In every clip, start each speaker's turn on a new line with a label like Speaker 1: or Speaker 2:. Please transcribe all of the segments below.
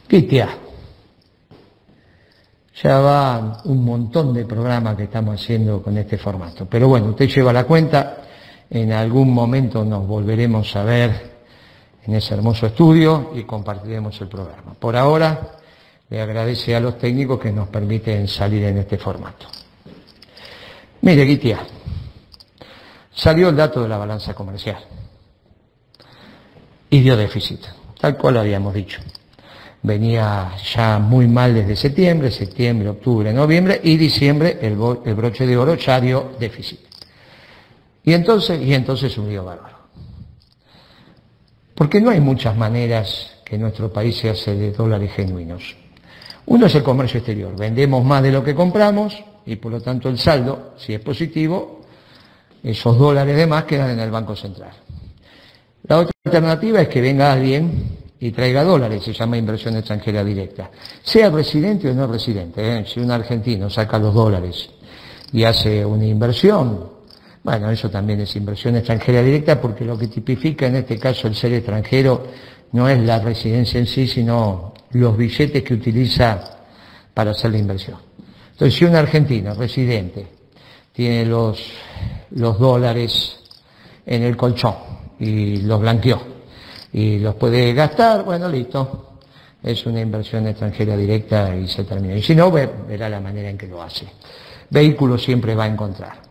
Speaker 1: Cristian, ya va un montón de programas que estamos haciendo con este formato. Pero bueno, usted lleva la cuenta, en algún momento nos volveremos a ver en ese hermoso estudio y compartiremos el programa. Por ahora, le agradece a los técnicos que nos permiten salir en este formato. Mire, Cristian, salió el dato de la balanza comercial y dio déficit, tal cual lo habíamos dicho. Venía ya muy mal desde septiembre, octubre, noviembre y diciembre el broche de oro ya dio déficit. Y entonces subió bárbaro. Porque no hay muchas maneras que nuestro país se hace de dólares genuinos. Uno es el comercio exterior, vendemos más de lo que compramos y por lo tanto el saldo, si es positivo, esos dólares de más quedan en el Banco Central. La otra alternativa es que venga alguien y traiga dólares, se llama inversión extranjera directa. Sea residente o no residente, si un argentino saca los dólares y hace una inversión, bueno, eso también es inversión extranjera directa porque lo que tipifica en este caso el ser extranjero no es la residencia en sí, sino los billetes que utiliza para hacer la inversión. Entonces, si un argentino residente tiene los dólares en el colchón y los blanqueó, y los puede gastar, bueno, listo, es una inversión extranjera directa y se termina. Y si no, verá la manera en que lo hace. Vehículo siempre va a encontrar.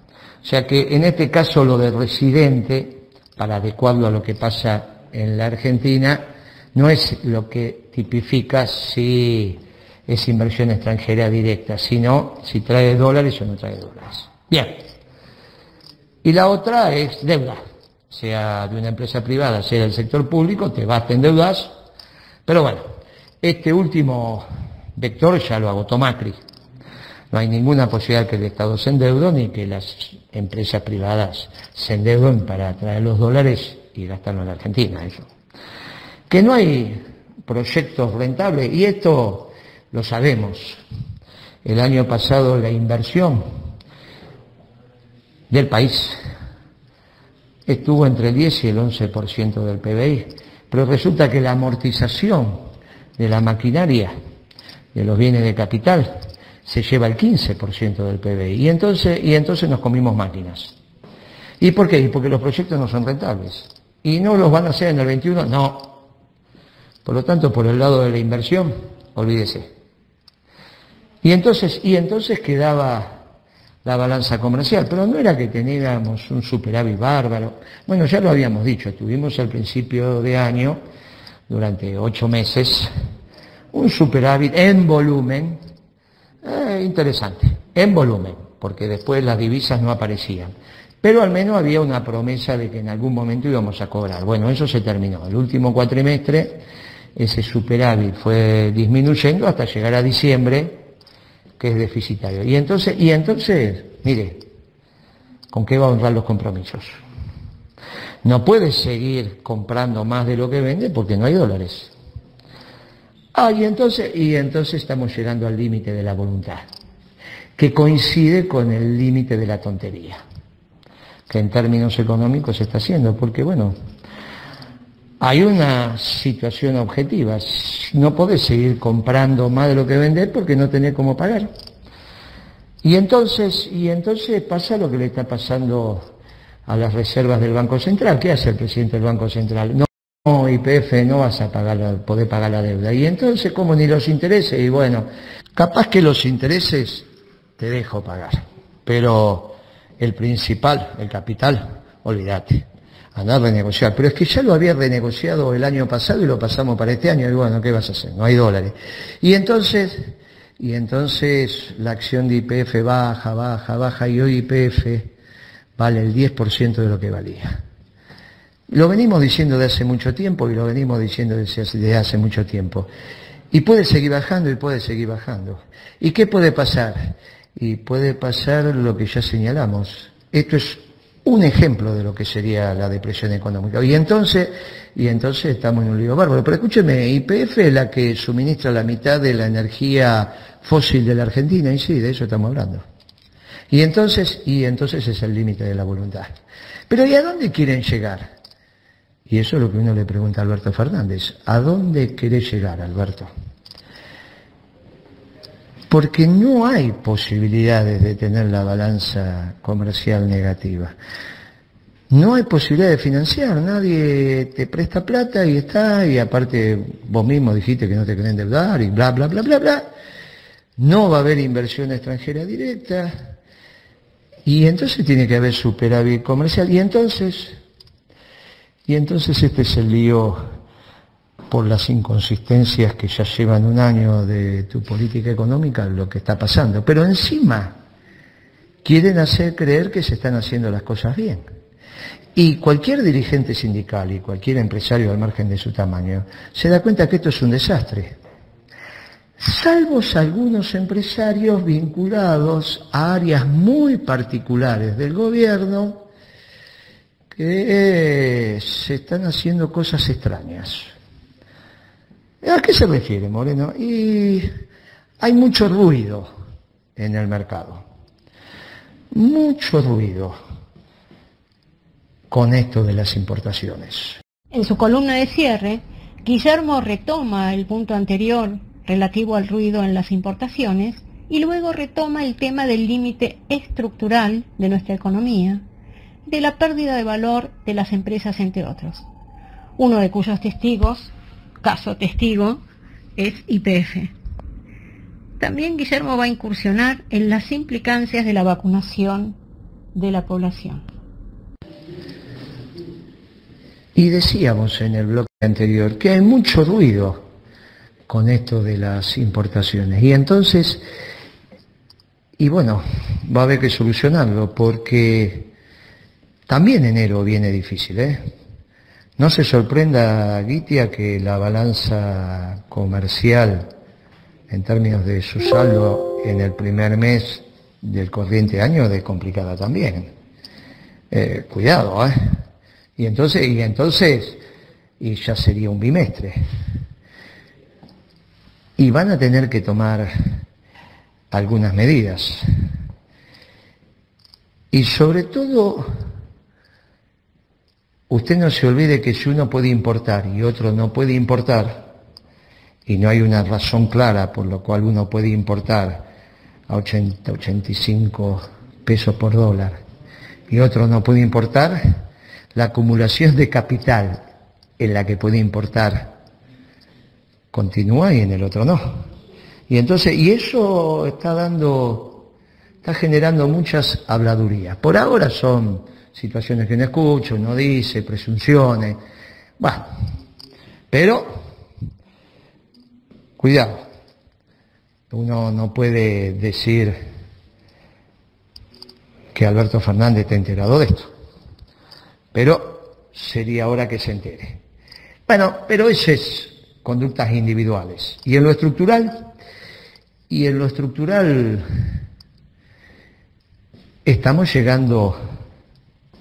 Speaker 1: O sea que en este caso lo de residente, para adecuarlo a lo que pasa en la Argentina, no es lo que tipifica si es inversión extranjera directa, sino si trae dólares o no trae dólares. Bien. Y la otra es deuda. Sea de una empresa privada, sea del sector público, te vas a endeudar. Pero bueno, este último vector ya lo agotó Macri. No hay ninguna posibilidad que el Estado se endeude ni que las empresas privadas se endeuden para traer los dólares y gastarlo en la Argentina. Eso. Que no hay proyectos rentables, y esto lo sabemos. El año pasado la inversión del país estuvo entre el 10 y el 11% del PBI, pero resulta que la amortización de la maquinaria, de los bienes de capital, se lleva el 15% del PBI, y entonces nos comimos máquinas. ¿Y por qué? Porque los proyectos no son rentables, y no los van a hacer en el 21, no. Por lo tanto, por el lado de la inversión, olvídese. Y entonces quedaba la balanza comercial, pero no era que teníamos un superávit bárbaro. Bueno, ya lo habíamos dicho, tuvimos al principio de año, durante 8 meses, un superávit en volumen, interesante, en volumen, porque después las divisas no aparecían. Pero al menos había una promesa de que en algún momento íbamos a cobrar. Bueno, eso se terminó. El último cuatrimestre, ese superávit fue disminuyendo hasta llegar a diciembre, que es deficitario. Y entonces, mire, ¿con qué va a honrar los compromisos? No puede seguir comprando más de lo que vende porque no hay dólares. Y entonces estamos llegando al límite de la voluntad, que coincide con el límite de la tontería, que en términos económicos se está haciendo, porque bueno, hay una situación objetiva. No podés seguir comprando más de lo que vendés porque no tenés cómo pagar. Y entonces pasa lo que le está pasando a las reservas del Banco Central. ¿Qué hace el presidente del Banco Central? No, YPF, no vas a poder pagar la deuda. Y entonces, ¿cómo ni los intereses? Y bueno, capaz que los intereses te dejo pagar. Pero el principal, el capital, olvídate. Andar a renegociar, pero es que ya lo había renegociado el año pasado y lo pasamos para este año, y bueno, ¿qué vas a hacer? No hay dólares. Y entonces la acción de YPF baja, y hoy YPF vale el 10% de lo que valía. Lo venimos diciendo de hace mucho tiempo y lo venimos diciendo desde hace mucho tiempo. Y puede seguir bajando y puede seguir bajando. ¿Y qué puede pasar? Y puede pasar lo que ya señalamos. Esto es un ejemplo de lo que sería la depresión económica. Y entonces estamos en un lío bárbaro. Pero escúcheme, YPF es la que suministra la mitad de la energía fósil de la Argentina, y sí, de eso estamos hablando. Y entonces es el límite de la voluntad. Pero ¿y a dónde quieren llegar? Y eso es lo que uno le pregunta a Alberto Fernández. ¿A dónde querés llegar, Alberto? porque no hay posibilidades de tener la balanza comercial negativa. No hay posibilidad de financiar, nadie te presta plata y está, y aparte vos mismo dijiste que no te querés endeudar y bla, bla, bla, bla, bla. No va a haber inversión extranjera directa y entonces tiene que haber superávit comercial y entonces este es el lío por las inconsistencias que ya llevan un año de tu política económica, lo que está pasando. Pero encima quieren hacer creer que se están haciendo las cosas bien. Y cualquier dirigente sindical y cualquier empresario al margen de su tamaño se da cuenta que esto es un desastre. Salvo algunos empresarios vinculados a áreas muy particulares del gobierno que se están haciendo cosas extrañas. ¿A qué se refiere, Moreno? Y hay mucho ruido en el mercado. Mucho ruido con esto de las importaciones.
Speaker 2: En su columna de cierre, Guillermo retoma el punto anterior relativo al ruido en las importaciones y luego retoma el tema del límite estructural de nuestra economía, de la pérdida de valor de las empresas, entre otros. Uno de cuyos caso testigo, es YPF. También Guillermo va a incursionar en las implicancias de la vacunación de la población.
Speaker 1: Y decíamos en el bloque anterior que hay mucho ruido con esto de las importaciones. Y entonces, va a haber que solucionarlo porque también enero viene difícil, ¿eh? No se sorprenda, Guitia, que la balanza comercial en términos de su saldo en el primer mes del corriente año es complicada también. Cuidado, ¿eh? Y entonces ya sería un bimestre. Y van a tener que tomar algunas medidas. Y sobre todo, usted no se olvide que si uno puede importar y otro no puede importar, y no hay una razón clara por lo cual uno puede importar a 80, 85 pesos por dólar y otro no puede importar, la acumulación de capital en la que puede importar continúa y en el otro no. Y eso está generando muchas habladurías. Por ahora son situaciones que no escucho, no dice, presunciones. Bueno, pero cuidado. Uno no puede decir que Alberto Fernández está enterado de esto. Pero sería hora que se entere. Bueno, pero eso es conductas individuales. Y en lo estructural estamos llegando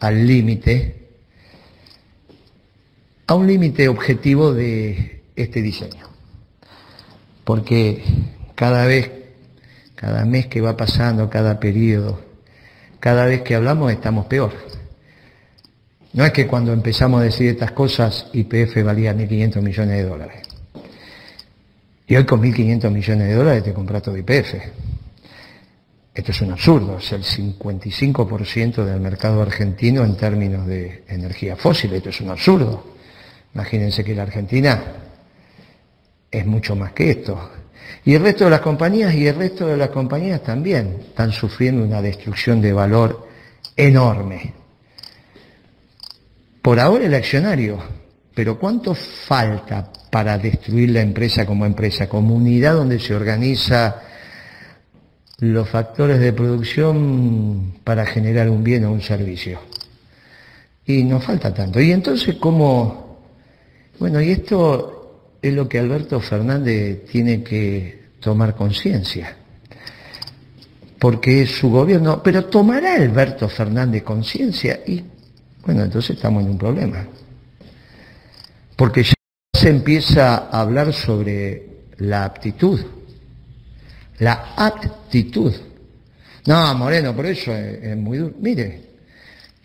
Speaker 1: al límite, a un límite objetivo de este diseño. Porque cada mes que va pasando, cada periodo, cada vez que hablamos estamos peor. No es que cuando empezamos a decir estas cosas YPF valía 1.500 millones de dólares. Y hoy con 1.500 millones de dólares te compras todo YPF. Esto es un absurdo, es el 55% del mercado argentino en términos de energía fósil. Esto es un absurdo. Imagínense que la Argentina es mucho más que esto. Y el resto de las compañías también están sufriendo una destrucción de valor enorme. Por ahora el accionario, pero ¿cuánto falta para destruir la empresa, como unidad donde se organiza los factores de producción para generar un bien o un servicio? Y nos falta tanto. Y entonces, ¿cómo? Bueno, y esto es lo que Alberto Fernández tiene que tomar conciencia. Porque es su gobierno, pero ¿tomará Alberto Fernández conciencia? Y bueno, entonces estamos en un problema. Porque ya se empieza a hablar sobre la aptitud. La aptitud. No, Moreno, por eso es muy duro. Mire,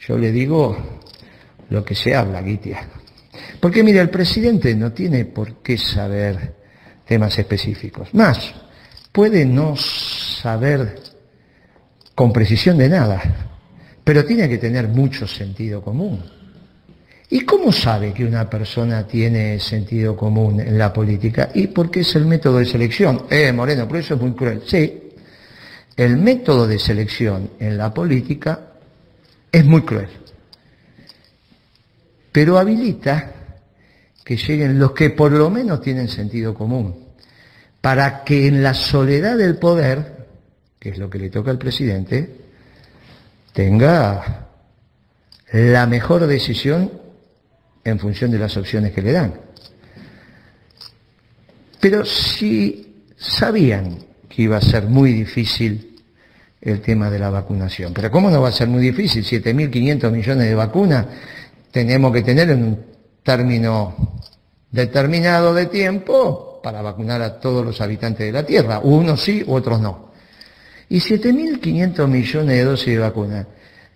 Speaker 1: yo le digo lo que se habla, Guitia. Porque mire, el presidente no tiene por qué saber temas específicos. Más, puede no saber con precisión de nada, pero tiene que tener mucho sentido común. ¿Y cómo sabe que una persona tiene sentido común en la política? Y porque es el método de selección. Moreno, pero eso es muy cruel. Sí, el método de selección en la política es muy cruel, pero habilita que lleguen los que por lo menos tienen sentido común, para que en la soledad del poder, que es lo que le toca al presidente, tenga la mejor decisión en función de las opciones que le dan. Pero si sabían que iba a ser muy difícil el tema de la vacunación, pero ¿cómo no va a ser muy difícil? 7.500 millones de vacunas tenemos que tener en un término determinado de tiempo para vacunar a todos los habitantes de la Tierra, unos sí, otros no. Y 7.500 millones de dosis de vacunas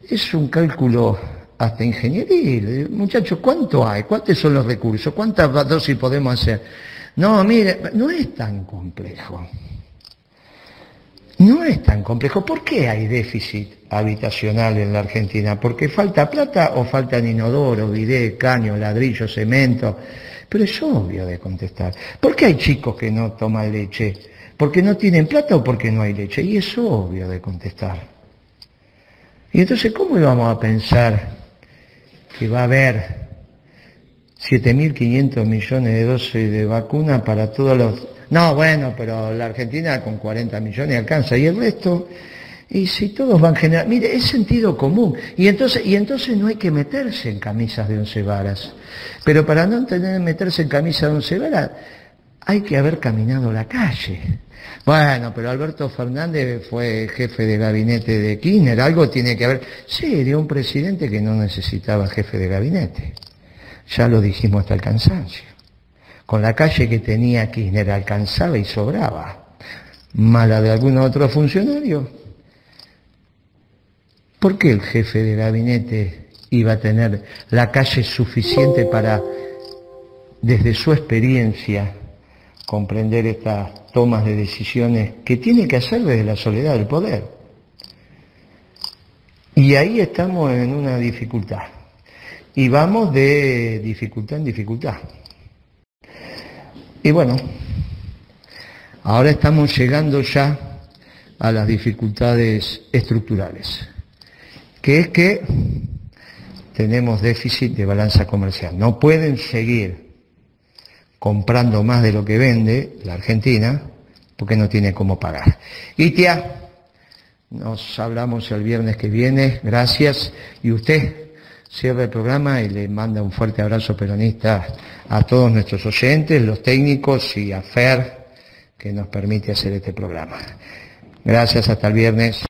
Speaker 1: es un cálculo hasta ingenieril. Muchachos, ¿cuánto hay? ¿Cuántos son los recursos? ¿Cuántas dosis podemos hacer? No, mire, no es tan complejo. No es tan complejo. ¿Por qué hay déficit habitacional en la Argentina? ¿Porque falta plata o faltan inodoros, bidé, caños, ladrillos, cemento? Pero es obvio de contestar. ¿Por qué hay chicos que no toman leche? ¿Porque no tienen plata o porque no hay leche? Y es obvio de contestar. Y entonces, ¿cómo íbamos a pensar que va a haber 7.500 millones de dosis de vacuna para todos los... No, bueno, pero la Argentina con 40 millones alcanza, y el resto, y si todos van generando... Mire, es sentido común, y entonces no hay que meterse en camisas de 11 varas, pero para no meterse en camisas de 11 varas, hay que haber caminado la calle. Bueno, pero Alberto Fernández fue jefe de gabinete de Kirchner, algo tiene que haber... Sí, de un presidente que no necesitaba jefe de gabinete, ya lo dijimos hasta el cansancio. Con la calle que tenía Kirchner alcanzaba y sobraba. Mala de algún otro funcionario. ¿Por qué el jefe de gabinete iba a tener la calle suficiente para, desde su experiencia, comprender estas tomas de decisiones que tiene que hacer desde la soledad del poder? Y ahí estamos en una dificultad. Y vamos de dificultad en dificultad. Y bueno, ahora estamos llegando ya a las dificultades estructurales, que es que tenemos déficit de balanza comercial. No pueden seguir comprando más de lo que vende la Argentina porque no tiene cómo pagar. Itia, nos hablamos el viernes que viene, gracias, y usted cierra el programa y le manda un fuerte abrazo peronista a todos nuestros oyentes, los técnicos y a Fer, que nos permite hacer este programa. Gracias, hasta el viernes.